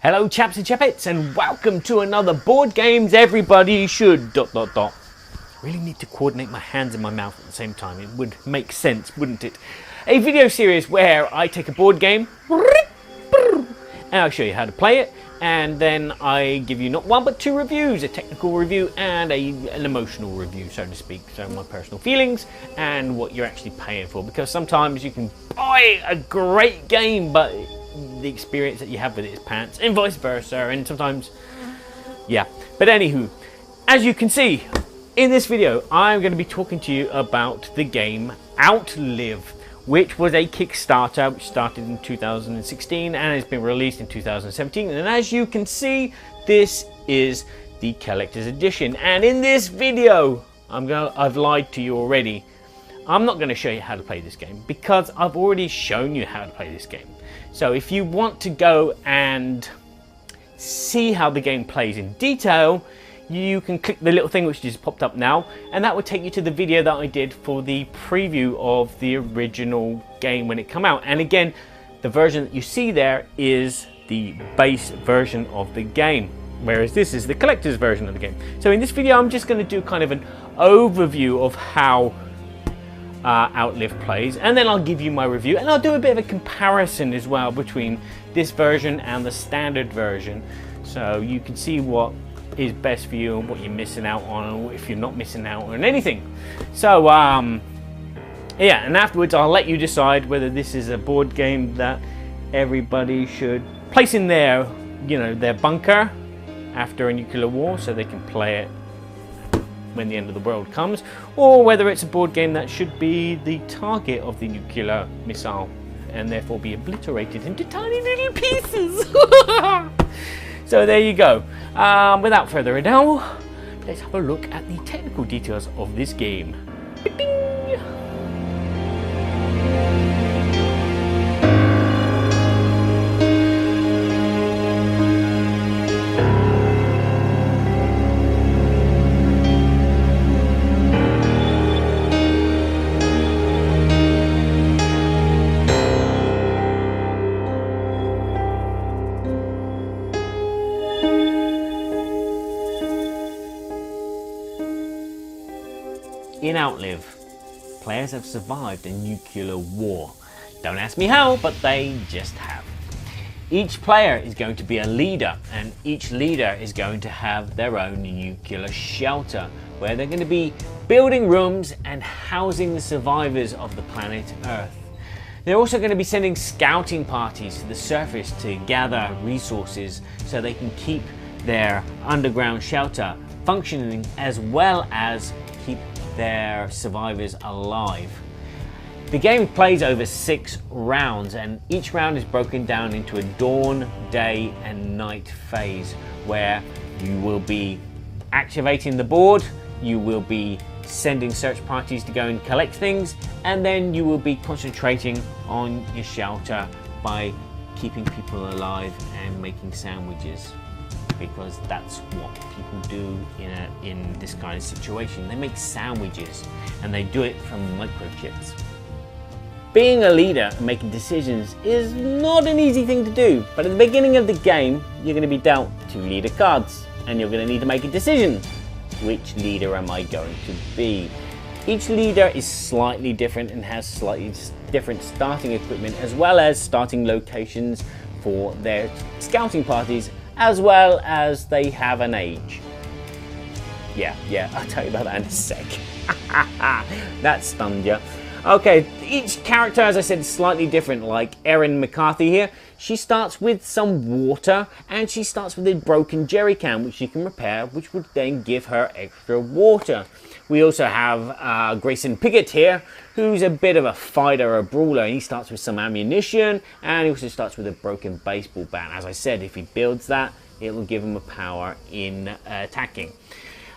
Hello chaps and chapettes, and welcome to another Board Games Everybody Should ... Really need to coordinate my hands and my mouth at the same time. It would make sense, wouldn't it? A video series where I take a board game and I'll show you how to play it, and then I give you not one but two reviews, a technical review and an emotional review, so to speak. So my personal feelings and what you're actually paying for, because sometimes you can buy a great game but the experience that you have with it is pants, and vice versa, and sometimes, yeah. But anywho, as you can see, in this video, I'm going to be talking to you about the game Outlive, which was a Kickstarter which started in 2016 and has been released in 2017. And as you can see, this is the collector's edition. And in this video, I've lied to you already. I'm not going to show you how to play this game because I've already shown you how to play this game. So if you want to go and see how the game plays in detail, you can click the little thing which just popped up now, and that will take you to the video that I did for the preview of the original game when it came out. And again, the version that you see there is the base version of the game, whereas this is the collector's version of the game. So in this video, I'm just going to do kind of an overview of how Outlive plays, and then I'll give you my review, and I'll do a bit of a comparison as well between this version and the standard version, so you can see what is best for you and what you're missing out on, or if you're not missing out on anything. So yeah, and afterwards I'll let you decide whether this is a board game that everybody should place in their, their bunker after a nuclear war, so they can play it when the end of the world comes, or whether it's a board game that should be the target of the nuclear missile and therefore be obliterated into tiny little pieces. So there you go. Without further ado, let's have a look at the technical details of this game. In Outlive, players have survived a nuclear war. Don't ask me how, but they just have. Each player is going to be a leader, and each leader is going to have their own nuclear shelter, where they're going to be building rooms and housing the survivors of the planet Earth. They're also going to be sending scouting parties to the surface to gather resources so they can keep their underground shelter functioning, as well as keep their survivors alive. The game plays over 6 rounds, and each round is broken down into a dawn, day and night phase, where you will be activating the board, you will be sending search parties to go and collect things, and then you will be concentrating on your shelter by keeping people alive and making sandwiches, because that's what people do in this kind of situation. They make sandwiches, and they do it from microchips. Being a leader and making decisions is not an easy thing to do, but at the beginning of the game, you're going to be dealt 2 leader cards, and you're going to need to make a decision. Which leader am I going to be? Each leader is slightly different and has slightly different starting equipment, as well as starting locations for their scouting parties, as well as they have an age. Yeah, I'll tell you about that in a sec. That stunned you. Okay, each character, as I said, is slightly different. Like Erin McCarthy here, she starts with some water, and she starts with a broken jerry can, which she can repair, which would then give her extra water. We also have Grayson Piggott here, who's a bit of a fighter, a brawler. He starts with some ammunition, and he also starts with a broken baseball bat. As I said, if he builds that, it will give him a power in attacking.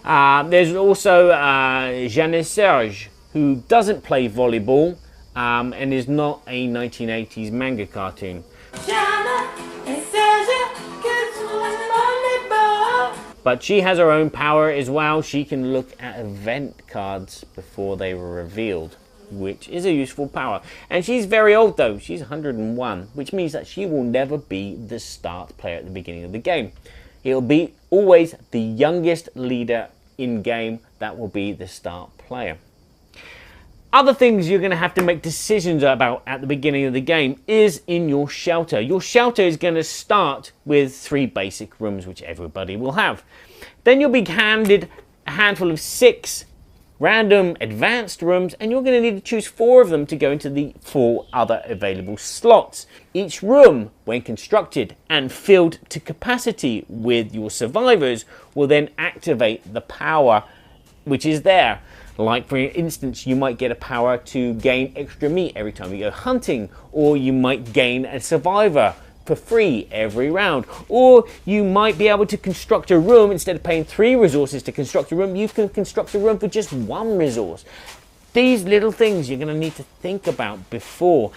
There's also Jeanne Serge, who doesn't play volleyball and is not a 1980s manga cartoon. But she has her own power as well. She can look at event cards before they were revealed. which is a useful power. And she's very old though, she's 101, which means that she will never be the start player at the beginning of the game. It'll be always the youngest leader in game that will be the start player. Other things you're going to have to make decisions about at the beginning of the game is in your shelter. Your shelter is going to start with 3 basic rooms, which everybody will have. Then you'll be handed a handful of 6 random advanced rooms, and you're going to need to choose 4 of them to go into the 4 other available slots. Each room, when constructed and filled to capacity with your survivors, will then activate the power which is there. Like for instance, you might get a power to gain extra meat every time you go hunting, or you might gain a survivor for free every round, or you might be able to construct a room. Instead of paying 3 resources to construct a room, you can construct a room for just 1 resource. These little things you're going to need to think about before,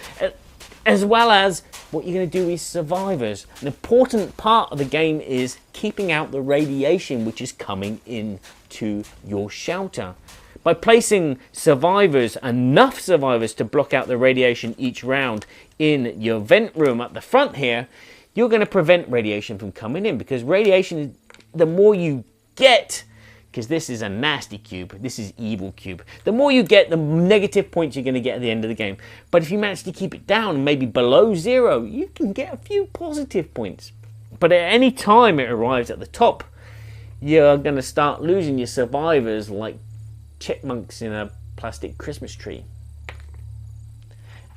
as well as what you're going to do with survivors. An important part of the game is keeping out the radiation which is coming into your shelter. By placing survivors, enough survivors to block out the radiation each round in your vent room at the front here, you're going to prevent radiation from coming in, because radiation, the more you get, because this is a nasty cube, this is evil cube, the more you get, the negative points you're going to get at the end of the game. But if you manage to keep it down, maybe below 0, you can get a few positive points. But at any time it arrives at the top, you're going to start losing your survivors like chipmunks in a plastic Christmas tree.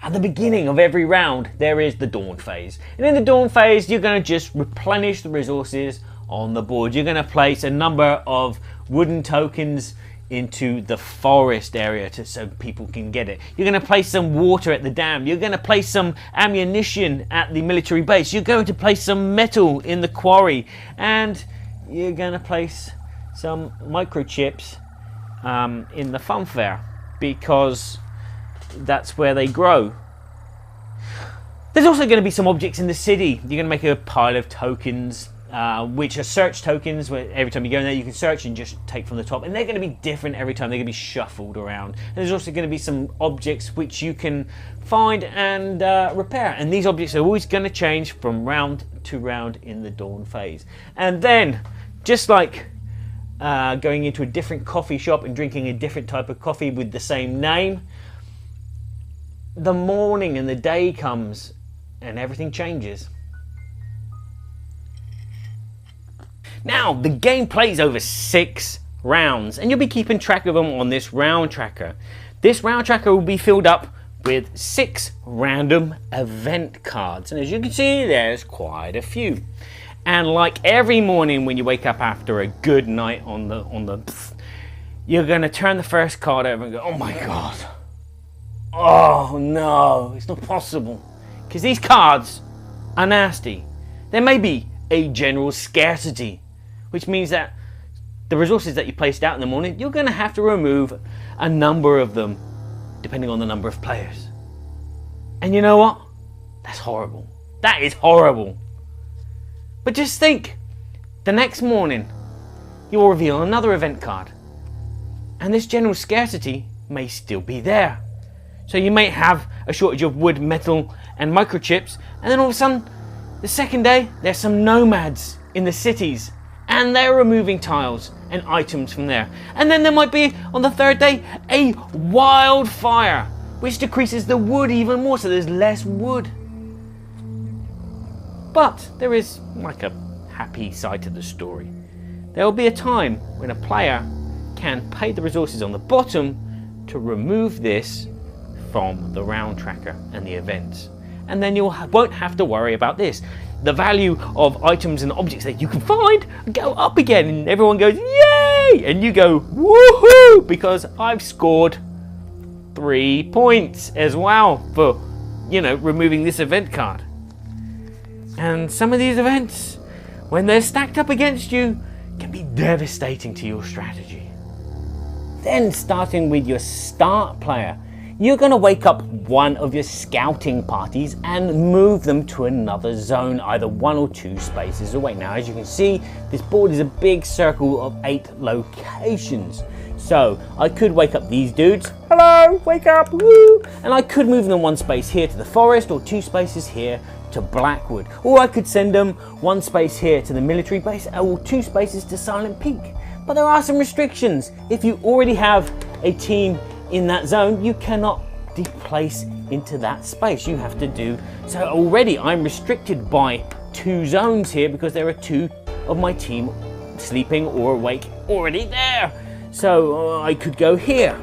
At the beginning of every round, there is the dawn phase. And in the dawn phase, you're going to just replenish the resources on the board. You're going to place a number of wooden tokens into the forest area so people can get it. You're going to place some water at the dam. You're going to place some ammunition at the military base. You're going to place some metal in the quarry. And you're going to place some microchips in the fun fair, because that's where they grow. There's also going to be some objects in the city. You're going to make a pile of tokens, which are search tokens, where every time you go in there you can search and just take from the top, and they're going to be different every time. They're going to be shuffled around. And there's also going to be some objects which you can find and repair, and these objects are always going to change from round to round in the dawn phase. And then, just like going into a different coffee shop and drinking a different type of coffee with the same name, the morning and the day comes and everything changes. Now, the game plays over 6 rounds, and you'll be keeping track of them on this round tracker. This round tracker will be filled up with 6 random event cards, and as you can see, there's quite a few. And like every morning when you wake up after a good night on the you're going to turn the first card over and go, oh my god, oh no, it's not possible, because these cards are nasty. There may be a general scarcity, which means that the resources that you placed out in the morning, you're going to have to remove a number of them depending on the number of players. And you know what? That's horrible. That is horrible. But just think, the next morning you will reveal another event card, and this general scarcity may still be there. So you may have a shortage of wood, metal and microchips, and then all of a sudden, the second day, there's some nomads in the cities, and they're removing tiles and items from there. And then there might be, on the third day, a wildfire, which decreases the wood even more, so there's less wood. But there is like a happy side to the story. There will be a time when a player can pay the resources on the bottom to remove this from the round tracker and the events. And then you won't have to worry about this. The value of items and objects that you can find go up again, and everyone goes, yay! And you go, woohoo! Because I've scored 3 points as well for, removing this event card. And some of these events, when they're stacked up against you, can be devastating to your strategy. Then, starting with your start player, you're going to wake up one of your scouting parties and move them to another zone, either 1 or 2 spaces away. Now, as you can see, this board is a big circle of 8 locations. So I could wake up these dudes, hello, wake up, woo, and I could move them 1 space here to the forest, or 2 spaces here to Blackwood, or I could send them 1 space here to the military base, or 2 spaces to Silent Peak. But there are some restrictions. If you already have a team in that zone, you cannot deplace into that space. You have to do so. Already I'm restricted by 2 zones here because there are 2 of my team sleeping or awake already there. So I could go here,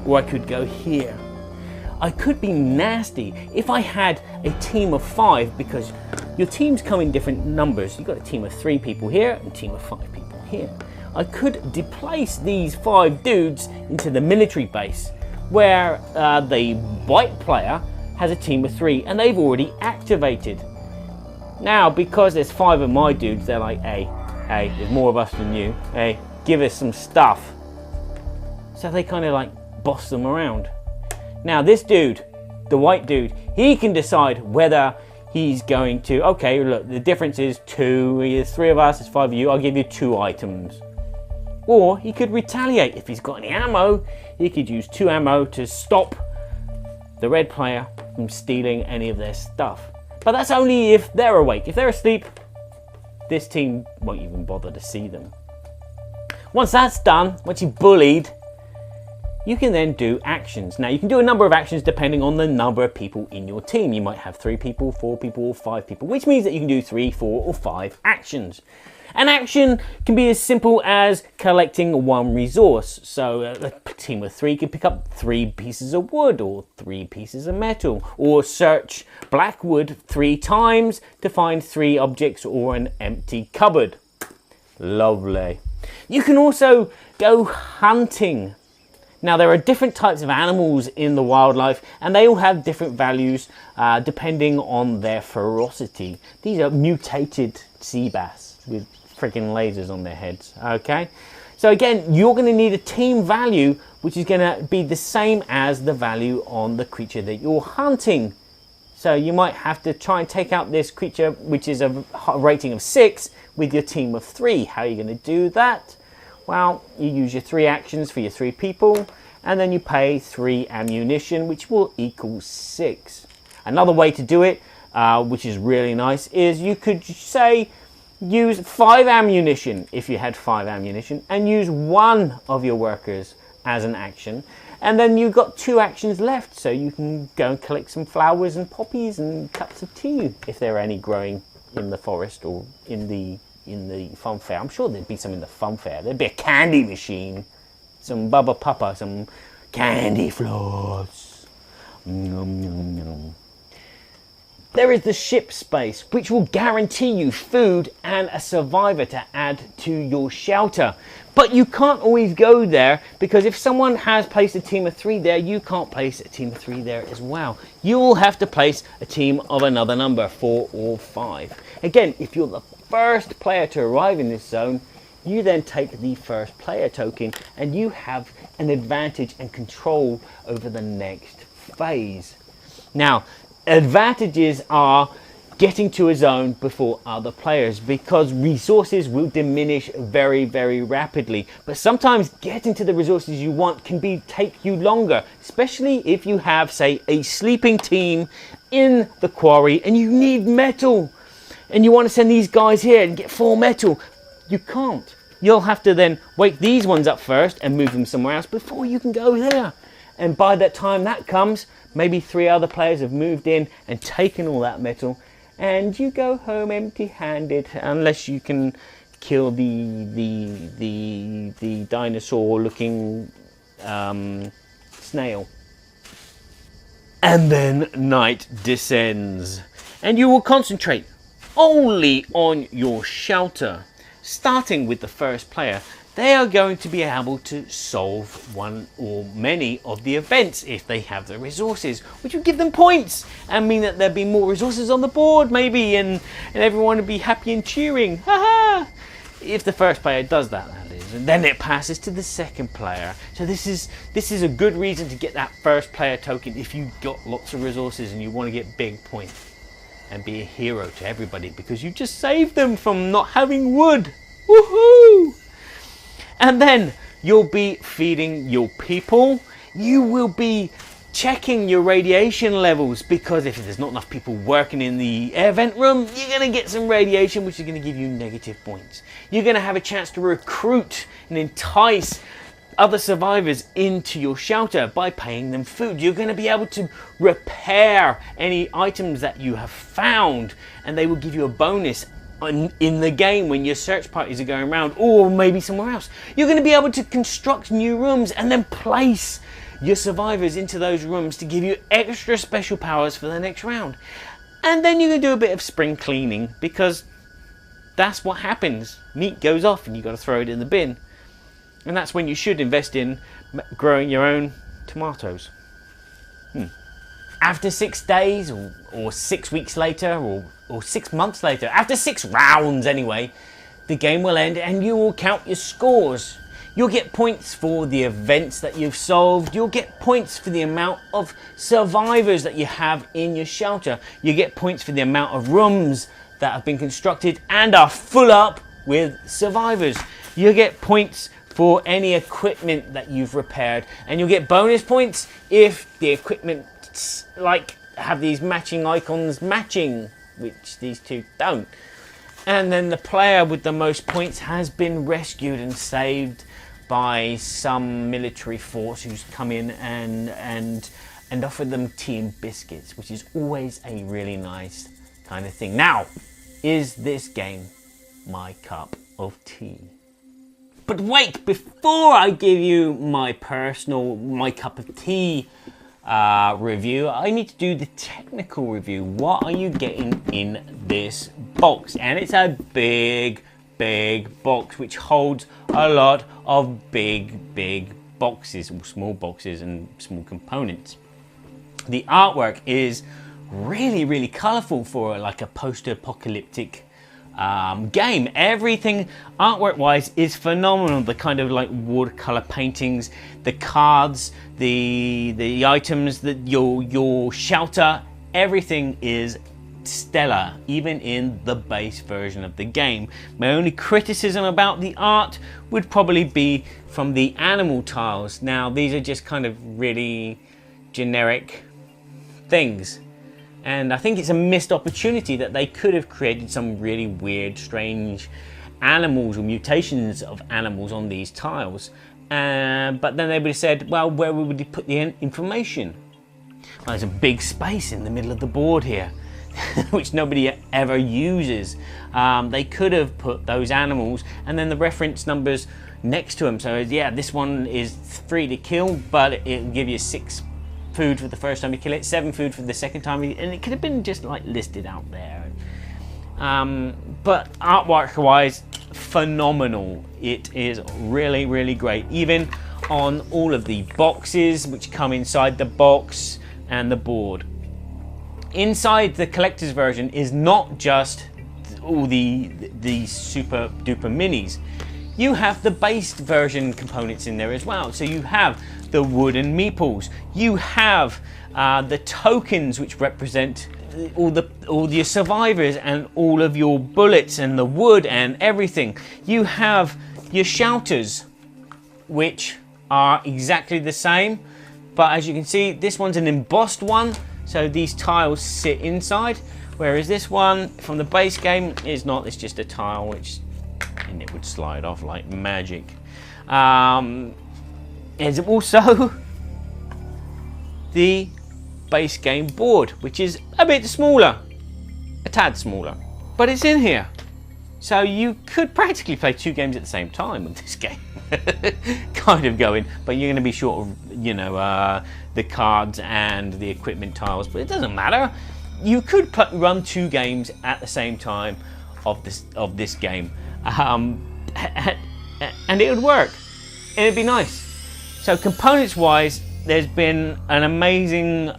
or I could go here. I could be nasty if I had a team of 5, because your teams come in different numbers. You've got a team of 3 people here and a team of 5 people here. I could deplace these 5 dudes into the military base, where the white player has a team of 3 and they've already activated. Now, because there's 5 of my dudes, they're like, hey, there's more of us than you. Hey, give us some stuff. So they kind of like boss them around. Now this dude, the white dude, he can decide whether he's going to, okay, look, the difference is 2, there's 3 of us, there's 5 of you, I'll give you 2 items. Or he could retaliate. If he's got any ammo, he could use 2 ammo to stop the red player from stealing any of their stuff. But that's only if they're awake. If they're asleep, this team won't even bother to see them. Once that's done, once you've bullied, you can then do actions. Now you can do a number of actions depending on the number of people in your team. You might have 3 people, 4 people, or 5 people, which means that you can do 3, 4, or 5 actions. An action can be as simple as collecting 1 resource. So a team of 3 could pick up 3 pieces of wood or 3 pieces of metal, or search Blackwood 3 times to find 3 objects or an empty cupboard. Lovely. You can also go hunting. Now there are different types of animals in the wildlife, and they all have different values depending on their ferocity. These are mutated sea bass with freaking lasers on their heads, okay? So again, you're going to need a team value which is going to be the same as the value on the creature that you're hunting. So you might have to try and take out this creature which is a rating of 6 with your team of 3. How are you going to do that? Well, you use your 3 actions for your 3 people, and then you pay 3 ammunition, which will equal 6. Another way to do it, which is really nice, is you could say use 5 ammunition if you had 5 ammunition, and use 1 of your workers as an action, and then you've got 2 actions left, so you can go and collect some flowers and poppies and cups of tea if there are any growing in the forest or in the fun fair. I'm sure there'd be some in the fun fair. There'd be a candy machine, some Bubba Papa, some candy floss. Nom, nom, nom. There is the ship space, which will guarantee you food and a survivor to add to your shelter. But you can't always go there, because if someone has placed a team of 3 there, you can't place a team of 3 there as well. You'll have to place a team of another number, 4 or 5. Again, if you're the first player to arrive in this zone, you then take the first player token and you have an advantage and control over the next phase. Now, advantages are getting to a zone before other players, because resources will diminish very, very rapidly. But sometimes getting to the resources you want can take you longer, especially if you have, say, a sleeping team in the quarry and you need metal. And you want to send these guys here and get 4 metal. You can't. You'll have to then wake these ones up first and move them somewhere else before you can go there. And by that time that comes, maybe 3 other players have moved in and taken all that metal, and you go home empty-handed, unless you can kill the dinosaur-looking snail. And then night descends, and you will concentrate only on your shelter. Starting with the first player, they are going to be able to solve one or many of the events if they have the resources, which will give them points and mean that there'll be more resources on the board maybe, and everyone will be happy and cheering. Haha! If the first player does that, that is. rounds, and then it passes to the second player. So this is a good reason to get that first player token if you've got lots of resources and you want to get big points and be a hero to everybody because you just saved them from not having wood. Woohoo! And then you'll be feeding your people. You will be checking your radiation levels, because if there's not enough people working in the air vent room, you're going to get some radiation, which is going to give you negative points. You're going to have a chance to recruit and entice other survivors into your shelter by paying them food. You're going to be able to repair any items that you have found, and they will give you a bonus in the game when your search parties are going around, or maybe somewhere else. You're going to be able to construct new rooms and then place your survivors into those rooms to give you extra special powers for the next round. And then you can do a bit of spring cleaning, because that's what happens. Meat goes off and you've got to throw it in the bin. And that's when you should invest in growing your own tomatoes. After 6 days, or 6 weeks later, or 6 months later, after 6 rounds anyway, the game will end and you will count your scores. You'll get points for the events that you've solved. You'll get points for the amount of survivors that you have in your shelter. You get points for the amount of rooms that have been constructed and are full up with survivors. You get points for any equipment that you've repaired, and you'll get bonus points if the equipment like have these matching icons matching, which these two don't. And then the player with the most points has been rescued and saved by some military force who's come in and offered them tea and biscuits, which is always a really nice kind of thing. Now, is this game my cup of tea? But wait, before I give you my cup of tea review, I need to do the technical review. What are you getting in this box? And it's a big box which holds a lot of big boxes, or small boxes and small components. The artwork is really colourful for like a post-apocalyptic game. Everything artwork wise is phenomenal. The kind of like watercolor paintings, the cards, the items, that your shelter, everything is stellar, even in the base version of the game. My only criticism about the art would probably be from the animal tiles. Now these are just kind of really generic things, and I think it's a missed opportunity that they could have created some really weird, strange animals or mutations of animals on these tiles, but then they would have said, well, where would you put the information? Well, there's a big space in the middle of the board here which nobody ever uses. They could have put those animals and then the reference numbers next to them. So yeah, this one is 3 to kill, but it'll give you 6 food for the first time you kill it, 7 food for the second time, and it could have been just like listed out there. But artwork wise, phenomenal. It is really great, even on all of the boxes which come inside the box and the board. Inside the collector's version is not just all the super duper minis. You have the base version components in there as well. So you have the wooden meeples. You have the tokens which represent all your survivors and all of your bullets and the wood and everything. You have your shelters, which are exactly the same, but as you can see, this one's an embossed one. So these tiles sit inside, whereas this one from the base game is not. It's just a tile and it would slide off like magic. There's also the base game board, which is a bit smaller, a tad smaller, but it's in here. So you could practically play 2 games at the same time with this game. Kind of going, but you're going to be short of, the cards and the equipment tiles, but it doesn't matter. You could run 2 games at the same time of this game, and it would work. It'd be nice. So components wise, there's been an amazing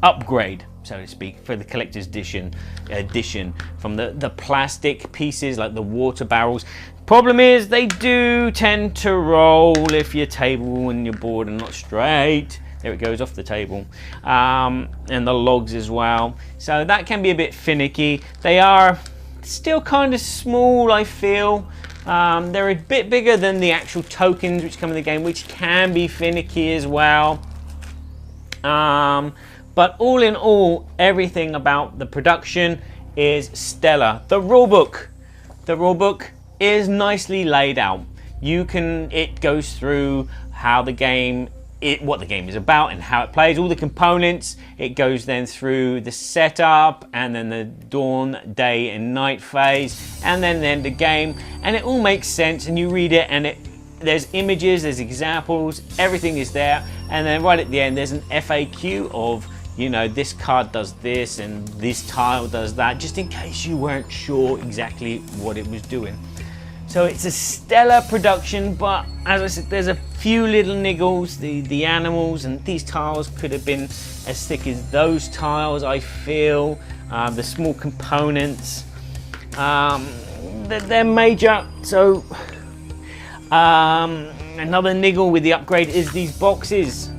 upgrade so to speak, for the collector's edition from the plastic pieces like the water barrels. Problem is they do tend to roll if your table and your board are not straight. There it goes off the table, and the logs as well, so that can be a bit finicky. They are still kind of small, I feel. They're a bit bigger than the actual tokens which come in the game, which can be finicky as well. But all in all, everything about the production is stellar. The rulebook is nicely laid out. It goes through how the game, what the game is about and how it plays, all the components. It goes then through the setup and then the dawn, day and night phase, and then the end of the game, and it all makes sense, and you read it and there's images, there's examples, everything is there, and then right at the end there's an FAQ of, you know, this card does this and this tile does that, just in case you weren't sure exactly what it was doing. So it's a stellar production, but as I said, there's a few little niggles. The animals and these tiles could have been as thick as those tiles, I feel. The small components, they're major. So another niggle with the upgrade is these boxes.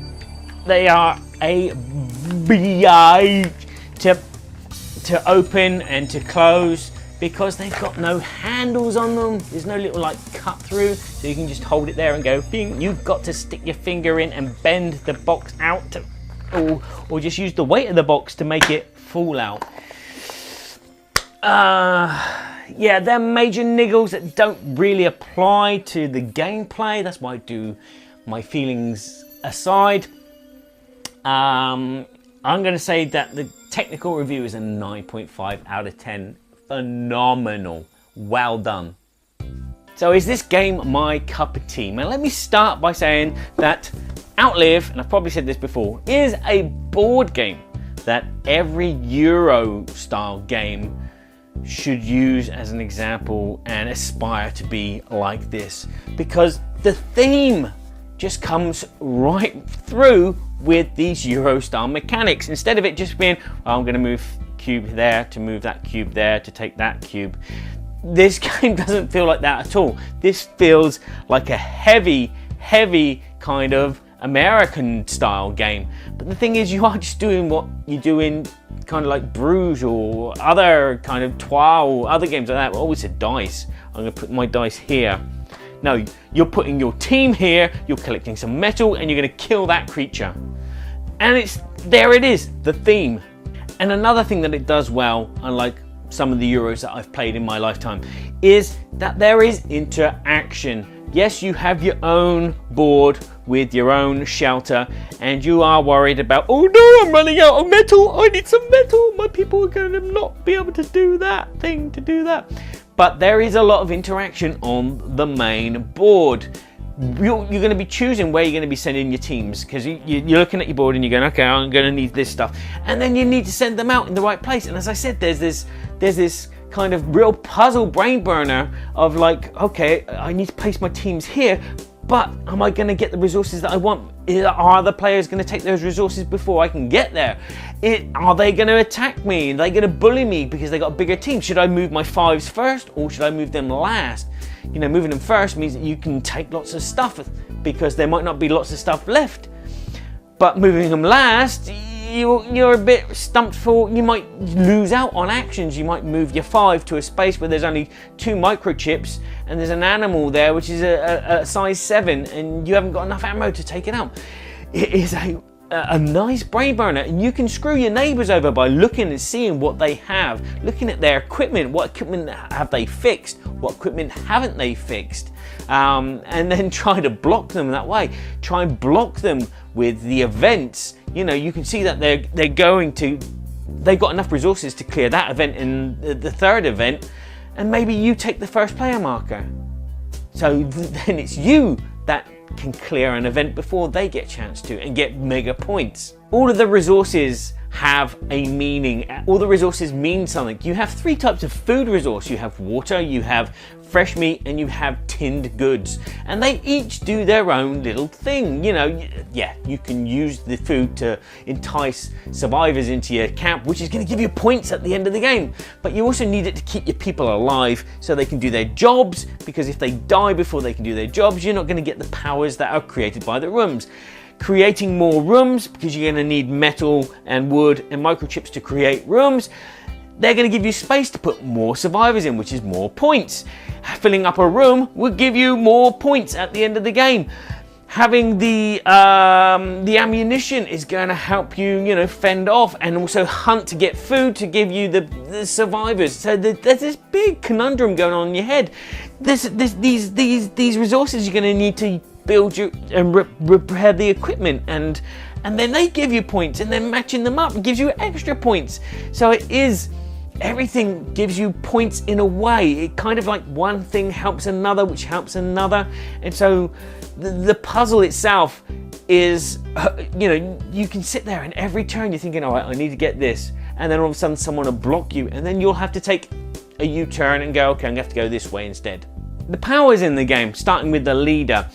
They are a bitch to open and to close, because they've got no handles on them. There's no little like cut through, so you can just hold it there and go bing. You've got to stick your finger in and bend the box out or just use the weight of the box to make it fall out. Yeah, they're major niggles that don't really apply to the gameplay. That's why I do my feelings aside. I'm going to say that the technical review is a 9.5 out of 10. Phenomenal. Well done. So is this game my cup of tea? Now let me start by saying that Outlive, and I've probably said this before, is a board game that every Euro style game should use as an example and aspire to be like this, because the theme just comes right through with these Euro style mechanics. Instead of it just being, oh, I'm going to move cube there to move that cube there to take that cube, this game doesn't feel like that at all. This feels like a heavy kind of American style game. But the thing is, you are just doing what you do in kind of like Bruges or other kind of Trois or other games like that. Always a dice. I'm going to put my dice here. No, you're putting your team here, you're collecting some metal, and you're going to kill that creature. And there it is, the theme. And another thing that it does well, unlike some of the Euros that I've played in my lifetime, is that there is interaction. Yes, you have your own board with your own shelter, and you are worried about, oh no, I'm running out of metal, I need some metal, my people are going to not be able to do that thing, to do that. But there is a lot of interaction on the main board. You're going to be choosing where you're going to be sending your teams, because you're looking at your board and you're going, okay, I'm going to need this stuff, and then you need to send them out in the right place. And as I said, there's this kind of real puzzle brain burner of like, okay, I need to place my teams here, but am I going to get the resources that I want? Are the players going to take those resources before I can get there? Are they going to attack me? Are they going to bully me because they got a bigger team? Should I move my fives first, or should I move them last? You know, moving them first means that you can take lots of stuff, because there might not be lots of stuff left. But moving them last, you're a bit stumped for, you might lose out on actions. You might move your 5 to a space where there's only 2 microchips and there's an animal there which is a size 7, and you haven't got enough ammo to take it out. It is a nice brain burner, and you can screw your neighbors over by looking and seeing what they have, looking at their equipment. What equipment have they fixed? What equipment haven't they fixed? And then try to block them that way. Try and block them with the events. You know, you can see that they've got enough resources to clear that event and the third event, and maybe you take the first player marker. So then it's you that can clear an event before they get a chance to and get mega points. All of the resources have a meaning. All the resources mean something. You have 3 types of food resource. You have water, you have fresh meat, and you have tinned goods. And they each do their own little thing. You know, yeah, you can use the food to entice survivors into your camp, which is going to give you points at the end of the game. But you also need it to keep your people alive so they can do their jobs, because if they die before they can do their jobs, you're not going to get the powers that are created by the rooms. Creating more rooms, because you're going to need metal and wood and microchips to create rooms. They're going to give you space to put more survivors in, which is more points. Filling up a room will give you more points at the end of the game. Having the ammunition is going to help you, you know, fend off and also hunt to get food to give you the survivors. So there's this big conundrum going on in your head. These resources you're going to need to build you and repair the equipment, and then they give you points, and then matching them up gives you extra points. So it is, everything gives you points in a way. It kind of like one thing helps another, which helps another. And so the puzzle itself is, you know, you can sit there and every turn you're thinking, all right, I need to get this. And then all of a sudden someone will block you, and then you'll have to take a U-turn and go, okay, I'm gonna have to go this way instead. The powers in the game, starting with the leader.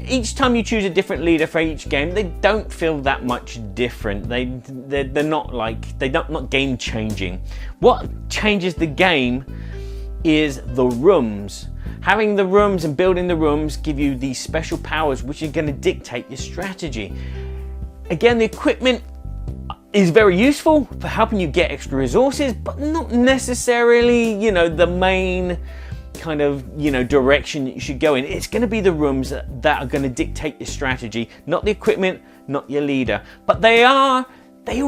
Each time you choose a different leader for each game, they don't feel that much different. They're not like, they're not game changing. What changes the game is the rooms. Having the rooms and building the rooms give you these special powers which are going to dictate your strategy. Again, the equipment is very useful for helping you get extra resources, but not necessarily, you know, the main kind of, you know, direction that you should go in. It's going to be the rooms that are going to dictate your strategy, not the equipment, not your leader. But they all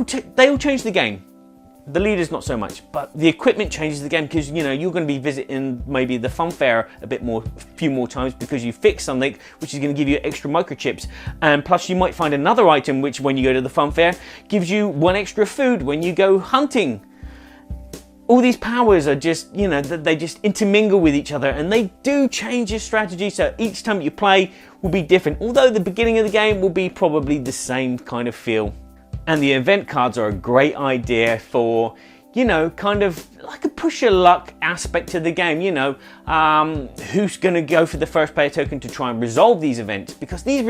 change the game. The leader's not so much, but the equipment changes the game, because, you know, you're going to be visiting maybe the fun fair a few more times because you fixed something which is going to give you extra microchips, and plus you might find another item which, when you go to the fun fair, gives you 1 extra food when you go hunting. All these powers are just, you know, they just intermingle with each other, and they do change your strategy. So each time you play will be different, although the beginning of the game will be probably the same kind of feel. And the event cards are a great idea for, you know, kind of like a push your luck aspect to the game. You know, who's going to go for the first player token to try and resolve these events, because these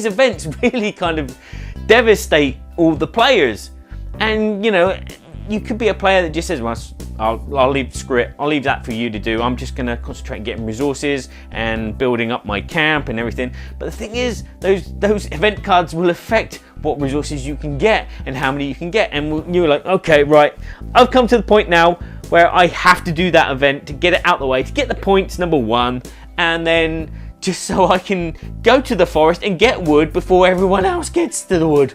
events really kind of devastate all the players. And, you know, you could be a player that just says, well, I'll leave, screw it, I'll leave that for you to do. I'm just going to concentrate on getting resources and building up my camp and everything. But the thing is, those event cards will affect what resources you can get and how many you can get. And you're like, okay, right, I've come to the point now where I have to do that event to get it out the way, to get the points, number 1, and then just so I can go to the forest and get wood before everyone else gets to the wood.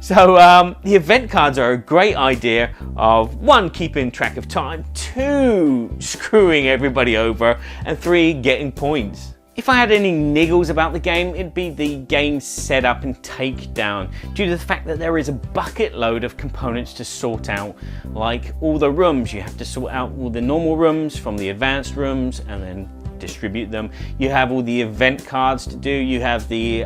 So the event cards are a great idea of 1, keeping track of time, 2, screwing everybody over, and 3, getting points. If I had any niggles about the game, it'd be the game setup and takedown, due to the fact that there is a bucket load of components to sort out. Like all the rooms, you have to sort out all the normal rooms from the advanced rooms and then distribute them. You have all the event cards to do, you have the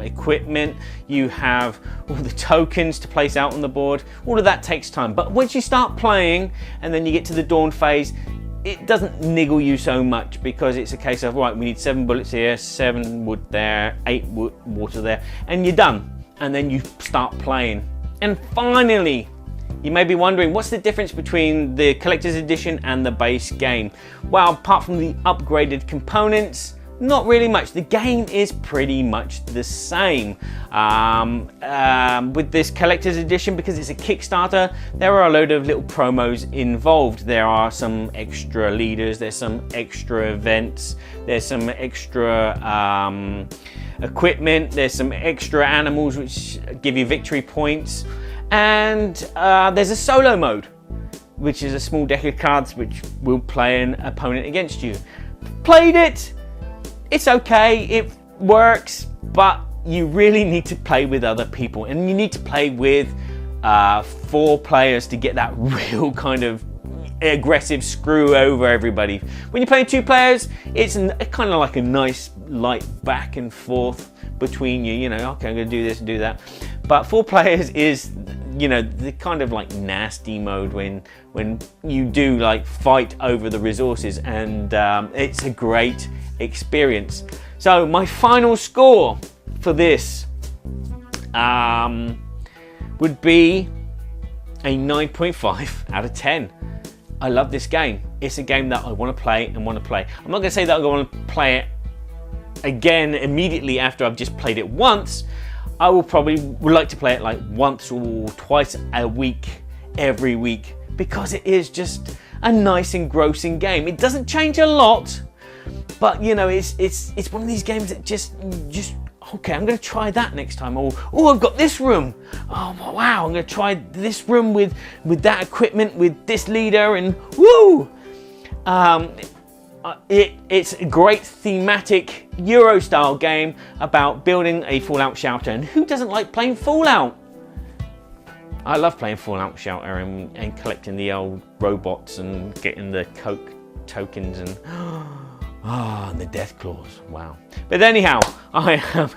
equipment, you have all the tokens to place out on the board. All of that takes time, but once you start playing and then you get to the dawn phase, it doesn't niggle you so much, because it's a case of, right, we need 7 bullets here, 7 wood there, 8 water there, and you're done. And then you start playing. And finally, you may be wondering, what's the difference between the collector's edition and the base game? Well, apart from the upgraded components, not really much. The game is pretty much the same. With this collector's edition, because it's a Kickstarter, there are a load of little promos involved. There are some extra leaders, there's some extra events, there's some extra equipment, there's some extra animals which give you victory points. And there's a solo mode, which is a small deck of cards which will play an opponent against you. Played it, it's okay, it works, but you really need to play with other people, and you need to play with 4 players to get that real kind of aggressive screw over everybody. When you're playing 2 players, it's kind of like a nice light back and forth between you, you know, okay, I'm going to do this and do that. But 4 players is, you know, the kind of like nasty mode when you do like fight over the resources, and it's a great experience. So my final score for this would be a 9.5 out of 10. I love this game. It's a game that I want to play and want to play. I'm not going to say that I want to play it again immediately after I've just played it once. I would like to play it like once or twice a week, every week, because it is just a nice engrossing game. It doesn't change a lot, but you know, it's one of these games that just okay, I'm going to try that next time. Or, oh, I've got this room. Oh, wow, I'm going to try this room with that equipment, with this leader, and woo! It's a great thematic Euro-style game about building a Fallout shelter. And who doesn't like playing Fallout? I love playing Fallout Shelter and collecting the old robots and getting the Coke tokens and and the death claws. Wow. But anyhow, I am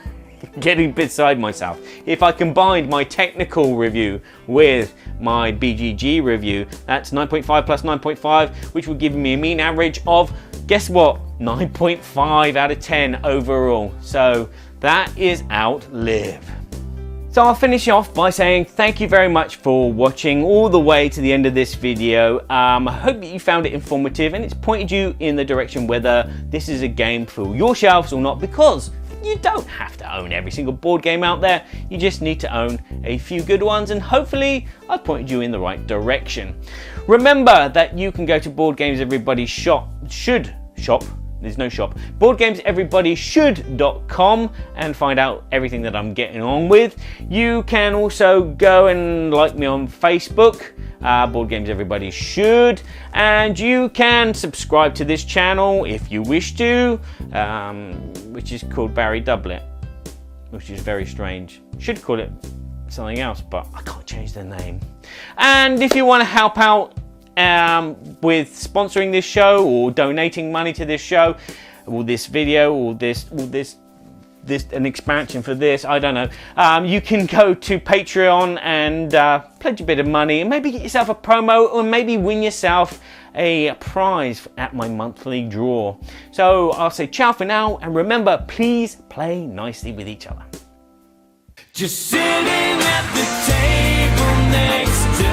getting beside myself. If I combined my technical review with my BGG review, that's 9.5 plus 9.5, which would give me a mean average of, guess what, 9.5 out of 10 overall. So that is Outlive. So I'll finish off by saying thank you very much for watching all the way to the end of this video. I hope that you found it informative and it's pointed you in the direction whether this is a game for your shelves or not, because you don't have to own every single board game out there. You just need to own a few good ones, and hopefully I've pointed you in the right direction. Remember that you can go to Board Games Everybody should shop. There's no shop. BoardGamesEverybodyShould.com and find out everything that I'm getting on with. You can also go and like me on Facebook, Board Games Everybody Should, and you can subscribe to this channel if you wish to, which is called Barry Doublet, which is very strange. Should call it something else, but I can't change the name. And if you want to help out with sponsoring this show or donating money to this show or this video or this an expansion for this, I don't know, you can go to Patreon and pledge a bit of money and maybe get yourself a promo or maybe win yourself a prize at my monthly draw. So I'll say ciao for now, and remember, please play nicely with each other. Just sitting at the table next to